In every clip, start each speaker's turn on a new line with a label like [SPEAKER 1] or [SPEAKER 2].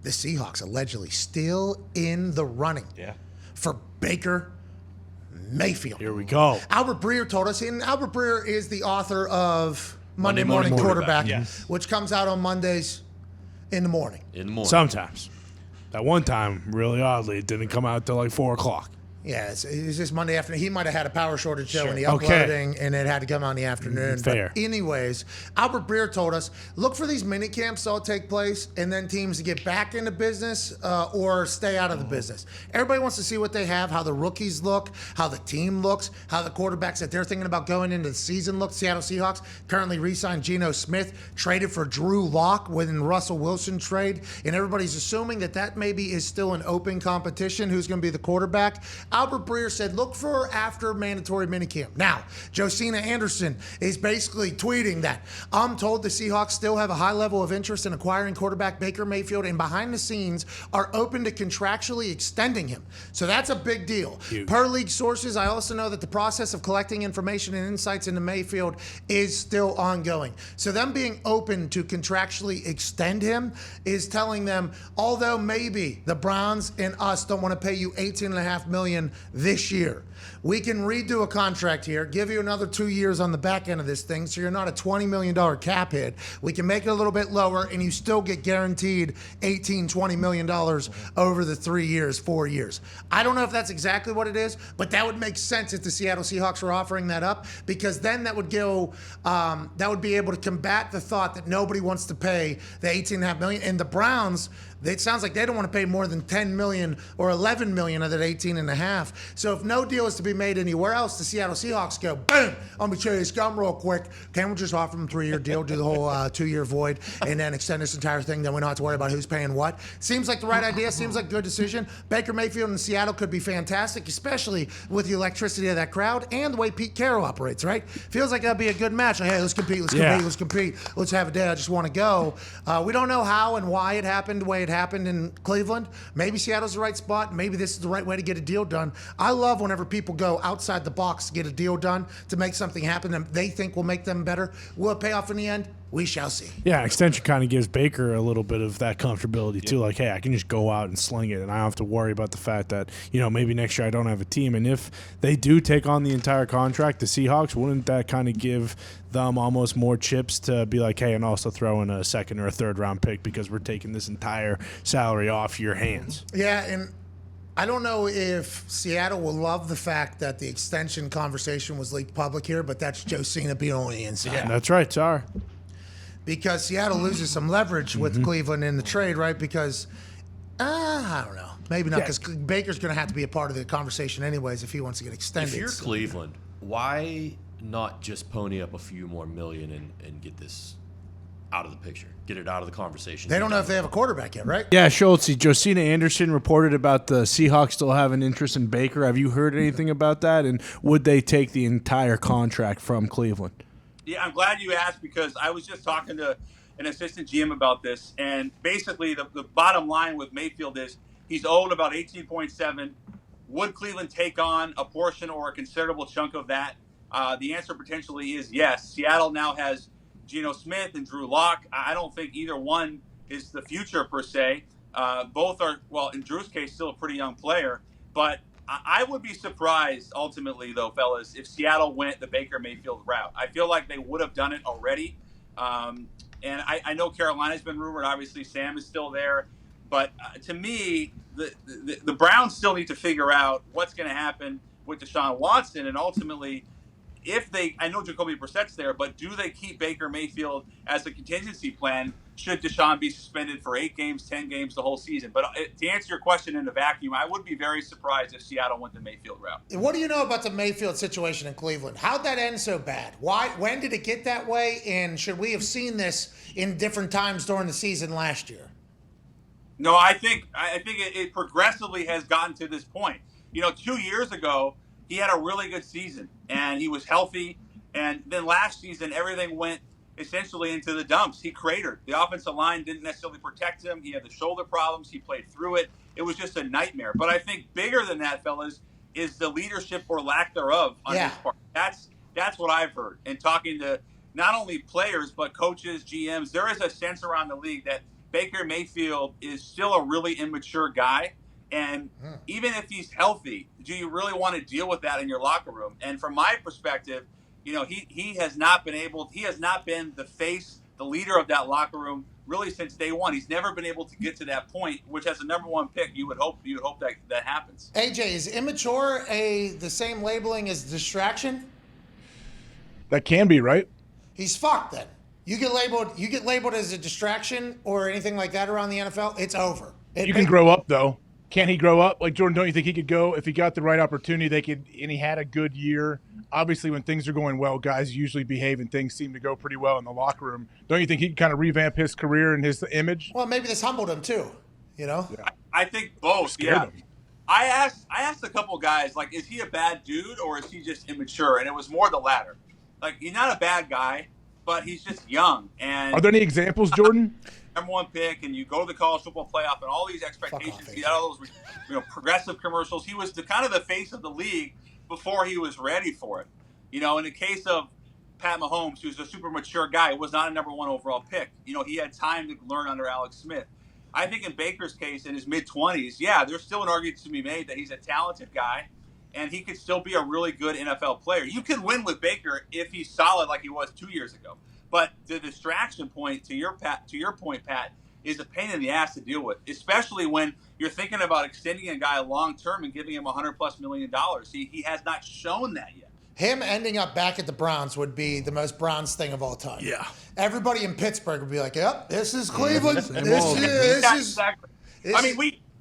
[SPEAKER 1] the Seahawks allegedly still in the running for Baker Mayfield.
[SPEAKER 2] Here we go.
[SPEAKER 1] Albert Breer told us, and Albert Breer is the author of Monday Morning Quarterback, which comes out on Mondays in the morning.
[SPEAKER 2] Sometimes. That one time, really oddly, it didn't come out till like 4 o'clock.
[SPEAKER 1] Yeah, it's just Monday afternoon. He might have had a power shortage in the uploading, and it had to come out in the afternoon.
[SPEAKER 2] Fair.
[SPEAKER 1] But anyways, Albert Breer told us, look for these mini camps to all take place, and then teams to get back into business or stay out of the business. Everybody wants to see what they have, how the rookies look, how the team looks, how the quarterbacks that they're thinking about going into the season look. Seattle Seahawks currently re-signed Geno Smith, traded for Drew Lock within Russell Wilson trade, and everybody's assuming that maybe is still an open competition. Who's going to be the quarterback? Albert Breer said, look for after mandatory minicamp. Now, Josina Anderson is basically tweeting that I'm told the Seahawks still have a high level of interest in acquiring quarterback Baker Mayfield and behind the scenes are open to contractually extending him. So that's a big deal. Huge. Per league sources, I also know that the process of collecting information and insights into Mayfield is still ongoing. So them being open to contractually extend him is telling them, although maybe the Browns and us don't want to pay you $18.5 million this year, we can redo a contract here, give you another 2 years on the back end of this thing, so you're not a $20 million cap hit. We can make it a little bit lower, and you still get guaranteed $20 million over the 3 years, 4 years. I don't know if that's exactly what it is, but that would make sense if the Seattle Seahawks were offering that up, because then that would go, that would be able to combat the thought that nobody wants to pay the $18.5 million, and the Browns, it sounds like they don't want to pay more than $10 million or $11 million of that $18.5. So if no deal is to be made anywhere else, the Seattle Seahawks go, boom, I'm going to show you this gum real quick. Can't we just offer them a 3-year deal, do the whole 2-year void, and then extend this entire thing? Then we don't have to worry about who's paying what. Seems like the right idea. Seems like a good decision. Baker Mayfield in Seattle could be fantastic, especially with the electricity of that crowd and the way Pete Carroll operates, right? Feels like that'd be a good match. Like, hey, let's compete, let's compete. Let's have a day. I just want to go. We don't know how and why it happened the way it happened in Cleveland. Maybe Seattle's the right spot. Maybe this is the right way to get a deal done. I love whenever people go outside the box to get a deal done, to make something happen that they think will make them better. Will it pay off in the end? We shall see.
[SPEAKER 2] Yeah, extension kind of gives Baker a little bit of that comfortability too. Like, hey, I can just go out and sling it, and I don't have to worry about the fact that, maybe next year I don't have a team. And if they do take on the entire contract, the Seahawks, wouldn't that kind of give them almost more chips to be like, hey, and also throw in a second or a third round pick because we're taking this entire salary off your hands?
[SPEAKER 1] Yeah, and I don't know if Seattle will love the fact that the extension conversation was leaked public here, but that's Josina being on the inside.
[SPEAKER 2] Yeah, that's right, sorry.
[SPEAKER 1] Because Seattle loses some leverage with Cleveland in the trade, right? Because, I don't know. Maybe not, because Baker's going to have to be a part of the conversation anyways if he wants to get extended.
[SPEAKER 3] If you're Cleveland, why not just pony up a few more million and get this out of the picture? Get it out of the conversation.
[SPEAKER 1] They don't know if they have a quarterback yet, right?
[SPEAKER 2] Yeah, Schultz, Josina Anderson reported about the Seahawks still have an interest in Baker. Have you heard anything about that? And would they take the entire contract from Cleveland?
[SPEAKER 4] Yeah, I'm glad you asked, because I was just talking to an assistant GM about this, and basically the bottom line with Mayfield is he's owed about 18.7. Would Cleveland take on a portion or a considerable chunk of that? The answer potentially is yes. Seattle now has Geno Smith and Drew Lock. I don't think either one is the future per se. Both are, well, in Drew's case, still a pretty young player, but I would be surprised ultimately, though, fellas, if Seattle went the Baker Mayfield route. I feel like they would have done it already. And I know Carolina's been rumored. Obviously, Sam is still there. But to me, the Browns still need to figure out what's going to happen with Deshaun Watson. And ultimately, if they, I know Jacoby Brissett's there, but do they keep Baker Mayfield as a contingency plan should Deshaun be suspended for 8 games, 10 games, the whole season? But to answer your question in a vacuum, I would be very surprised if Seattle went the Mayfield route.
[SPEAKER 1] What do you know about the Mayfield situation in Cleveland? How'd that end so bad? Why? When did it get that way? And should we have seen this in different times during the season last year?
[SPEAKER 4] No, I think it progressively has gotten to this point. 2 years ago, he had a really good season, and he was healthy. And then last season, everything went essentially into the dumps. He cratered. The offensive line didn't necessarily protect him. He had the shoulder problems. He played through it. It was just a nightmare. But I think bigger than that, fellas, is the leadership or lack thereof on his part. That's what I've heard. And talking to not only players, but coaches, GMs, there is a sense around the league that Baker Mayfield is still a really immature guy. And even if he's healthy, do you really want to deal with that in your locker room? And from my perspective, he has not been the face, the leader of that locker room really since day one. He's never been able to get to that point, which as a number one pick, you would hope that happens.
[SPEAKER 1] AJ, is immature the same labeling as distraction?
[SPEAKER 5] That can be, right?
[SPEAKER 1] He's fucked then. You get labeled as a distraction or anything like that around the NFL, it's over.
[SPEAKER 5] You can grow up though. Can he grow up? Like, Jordan, don't you think he could go if he got the right opportunity? And he had a good year. Obviously, when things are going well, guys usually behave and things seem to go pretty well in the locker room. Don't you think he could kind of revamp his career and his image?
[SPEAKER 1] Well, maybe this humbled him too.
[SPEAKER 5] Yeah.
[SPEAKER 4] I think both.
[SPEAKER 5] Scared him.
[SPEAKER 4] I asked a couple guys, like, is he a bad dude or is he just immature? And it was more the latter. Like, he's not a bad guy, but he's just young. And
[SPEAKER 5] are there any examples, Jordan?
[SPEAKER 4] Number one pick, and you go to the college football playoff, and all these expectations. He had all those, progressive commercials. He was the face of the league before he was ready for it. In the case of Pat Mahomes, who's a super mature guy, was not a number one overall pick. He had time to learn under Alex Smith. I think in Baker's case, in his mid-20s, there's still an argument to be made that he's a talented guy, and he could still be a really good NFL player. You can win with Baker if he's solid like he was 2 years ago. But the distraction point, to your point, Pat, is a pain in the ass to deal with, especially when you're thinking about extending a guy long term and giving him $100+ million. He has not shown that yet.
[SPEAKER 1] Him ending up back at the Browns would be the most Browns thing of all time.
[SPEAKER 2] Yeah.
[SPEAKER 1] Everybody in Pittsburgh would be like, "Yep, this is Cleveland.
[SPEAKER 4] Exactly. I mean,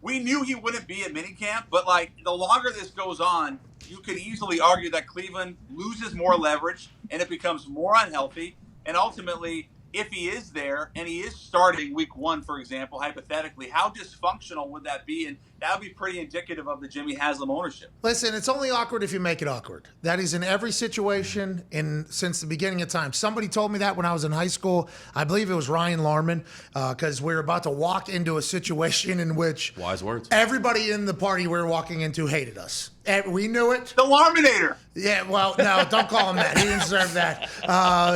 [SPEAKER 4] we knew he wouldn't be at minicamp, but like the longer this goes on, you could easily argue that Cleveland loses more leverage and it becomes more unhealthy. And ultimately, if he is there and he is starting week 1, for example, hypothetically, how dysfunctional would that be? And that would be pretty indicative of the Jimmy Haslam ownership.
[SPEAKER 1] Listen, it's only awkward if you make it awkward. That is in every situation since the beginning of time. Somebody told me that when I was in high school. I believe it was Ryan Larman, because we were about to walk into a situation in which
[SPEAKER 3] Wise words.
[SPEAKER 1] Everybody in the party we were walking into hated us. We knew it.
[SPEAKER 4] The Larminator.
[SPEAKER 1] Yeah, well, no, don't call him that. He didn't deserve that.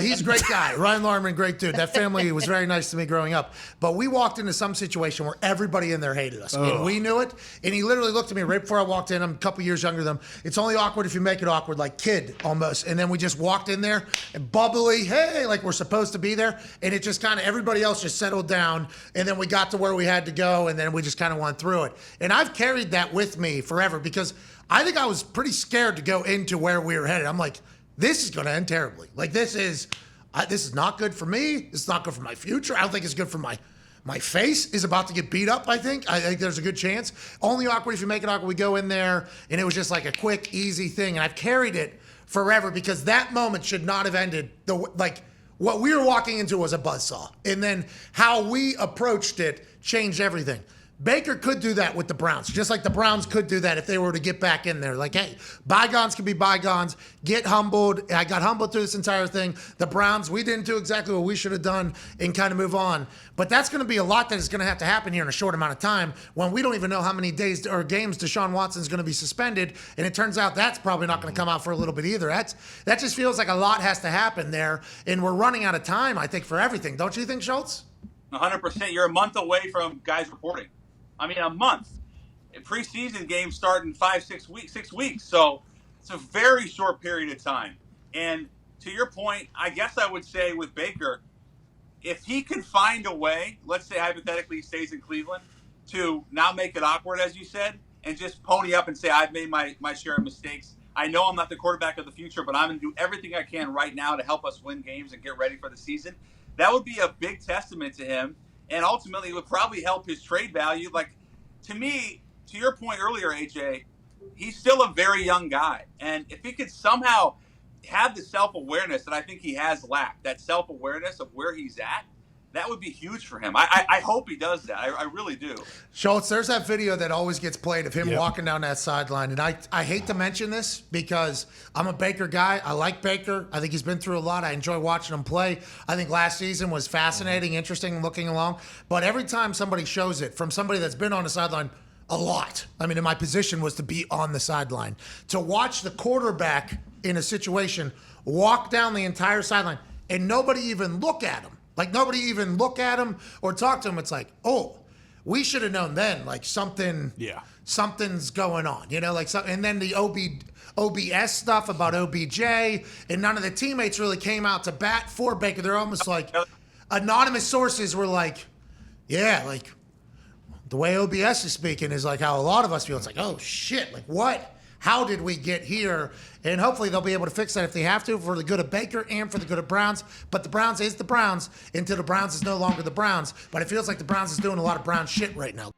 [SPEAKER 1] He's a great guy. Ryan Larman, great dude. That family was very nice to me growing up. But we walked into some situation where everybody in there hated us. And we knew it. And he literally looked at me right before I walked in. I'm a couple years younger than him. It's only awkward if you make it awkward, like kid almost. And then we just walked in there and bubbly, hey, like we're supposed to be there. And it just kind of, everybody else just settled down. And then we got to where we had to go. And then we just kind of went through it. And I've carried that with me forever because I think I was pretty scared to go into where we were headed. I'm like, this is going to end terribly. Like, this is not good for me. It's not good for my future. I don't think it's good for my face is about to get beat up, I think. I think there's a good chance. Only awkward if you make it awkward. We go in there, and it was just like a quick, easy thing. And I've carried it forever because that moment should not have ended. What we were walking into was a buzzsaw. And then how we approached it changed everything. Baker could do that with the Browns, just like the Browns could do that if they were to get back in there. Like, hey, bygones can be bygones. Get humbled. I got humbled through this entire thing. The Browns, we didn't do exactly what we should have done and kind of move on. But that's going to be a lot that is going to have to happen here in a short amount of time when we don't even know how many days or games Deshaun Watson is going to be suspended. And it turns out that's probably not going to come out for a little bit either. That just feels like a lot has to happen there. And we're running out of time, I think, for everything. Don't you think, Schultz?
[SPEAKER 4] 100%. You're a month away from guys reporting. I mean, a month. Preseason games start in 6 weeks. So it's a very short period of time. And to your point, I guess I would say with Baker, if he can find a way, let's say hypothetically he stays in Cleveland, to not make it awkward, as you said, and just pony up and say, I've made my share of mistakes. I know I'm not the quarterback of the future, but I'm going to do everything I can right now to help us win games and get ready for the season. That would be a big testament to him. And ultimately, it would probably help his trade value. Like, to me, to your point earlier, AJ, he's still a very young guy. And if he could somehow have the self-awareness that I think he has lacked, that self-awareness of where he's at, that would be huge for him. I hope he does that. I really do.
[SPEAKER 1] Schultz, there's that video that always gets played of him walking down that sideline. And I hate to mention this because I'm a Baker guy. I like Baker. I think he's been through a lot. I enjoy watching him play. I think last season was fascinating, interesting, looking along. But every time somebody shows it from somebody that's been on the sideline a lot, I mean, in my position was to be on the sideline, to watch the quarterback in a situation walk down the entire sideline and nobody even look at him. Like nobody even look at him or talk to him. It's like, oh, we should have known then. Like something's going on. You know, like something. And then the OBS stuff about OBJ, and none of the teammates really came out to bat for Baker. They're almost like anonymous sources were like, yeah, like the way OBS is speaking is like how a lot of us feel. It's like, oh shit, like what? How did we get here? And hopefully they'll be able to fix that if they have to, for the good of Baker and for the good of Browns. But the Browns is the Browns until the Browns is no longer the Browns. But it feels like the Browns is doing a lot of Brown shit right now.